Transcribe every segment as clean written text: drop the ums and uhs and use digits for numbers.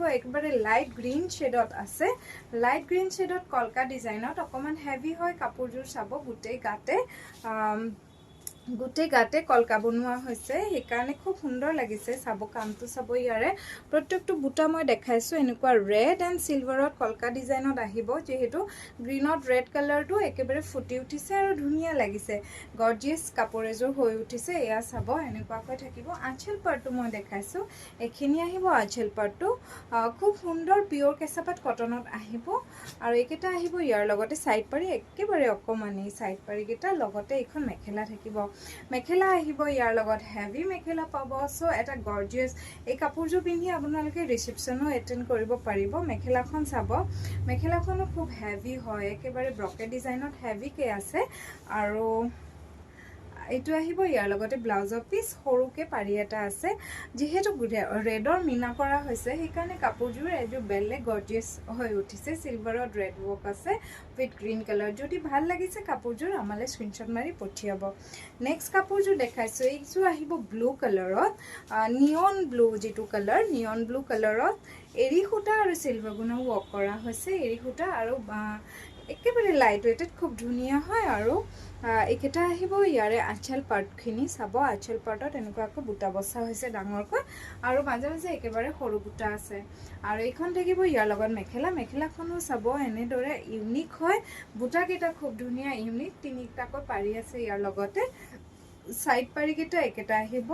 একবাৰে light green শেডত আছে light green শেডত কলকা ডিজাইনত অকমান হেভি হয় কাপোৰযোৰ চাব গোটেই গাতে কলকা বনোৱা হৈছে সেইকাৰণে খুব সুন্দৰ লাগিছে চাব কামটো চাব ইয়াৰে প্ৰত্যেকটো বুটা মই দেখাইছো এনেকুৱা ৰেড এণ্ড সিলভাৰত কলকা ডিজাইনত আহিব যেহেতু গ্ৰীণত ৰেড কালাৰটো একেবাৰে ফুটি উঠিছে আৰু ধুনীয়া লাগিছে গৰ্জিয়াছ কাপোৰ এযোৰ হৈ উঠিছে এয়া চাব এনেকুৱাকৈ থাকিব আঁচল পাৰ্টটো মই দেখাইছো এখিনি আহিব আঁচল পাৰ্টটো খুব সুন্দৰ পিওৰ কেঁচাপাত কটনত আহিব আৰু এইকেইটা আহিব ইয়াৰ লগতে সাইড পাৰি একেবাৰে অকমানি সাইড পাৰি কেইটা লগতে এখন মেখেলা থাকিব মেখেলা আহিব ইয়াৰ লগত হেভি মেখেলা পাব সো এটা গৰ্জিয়াছ এই কাপোৰযোৰ পিন্ধি আপোনালোকে ৰিসেপশনো এটেন্ড কৰিব পাৰিব মেখেলাখন চাব মেখেলাখনো খুব হেভি হয় একেবাৰে ব্ৰকেট ডিজাইনত হেভি কে আছে আৰু এইটো আহিব ইয়াৰ লগতে ব্লাউজৰ পিস সৰুকে পাৰি এটা আছে যেহেতু ৰেডৰ মিনা কৰা হৈছে সেইকাৰণে কাপোৰযোৰ এযোৰ বেলেগ গৰ্জিয়াছ হৈ উঠিছে সিলভাৰত ৰেড ৱৰ্ক আছে উইথ গ্ৰীণ কালাৰ যদি ভাল লাগিছে কাপোৰযোৰ আমালে স্ক্ৰিনশ্বট মাৰি পঠিয়াব নেক্সট কাপোৰযোৰ দেখাইছো এইযোৰ আহিব ব্লু কালাৰত নিয়ন ব্লু যেটো কালাৰ নিয়ন ব্লু কালাৰত এৰি সূতা আৰু সিলভাৰ গুণা ৱৰ্ক কৰা হৈছে এৰি সূতা আৰু একেবাৰে লাইট ওয়েটেড খুব ধুনীয়া হয় আৰু একেটা আহিব ইয়াৰে আঁচল পাৰ্টখিনি চাব আঁচল পাৰ্টত এনেকুৱাকৈ বুটা বসা হৈছে ডাঙৰকৈ আৰু মাজে মাজে একেবাৰে সৰু বুটা আছে আৰু এইখন থাকিব ইয়াৰ লগত মেখেলাখনো চাব এনেদৰে ইউনিক হয় বুটা কেইটা খুব ধুনীয়া ইউনিক তিনিটাকৈ পাৰি আছে ইয়াৰ লগতে সাইড পাৰি কেইটা একেটা আহিব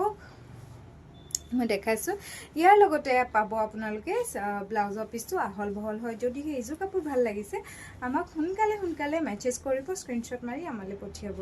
মই দেখাইছো ইয়াৰ লগতে পাব আপোনালোকে ব্লাউজৰ পিসটো আহল বহল হয় যদি এইযোৰ কাপোৰ ভাল লাগিছে আমাক সোনকালে মেছেজ কৰিব স্ক্ৰিনশ্বট মাৰি আমালে পঠিয়াব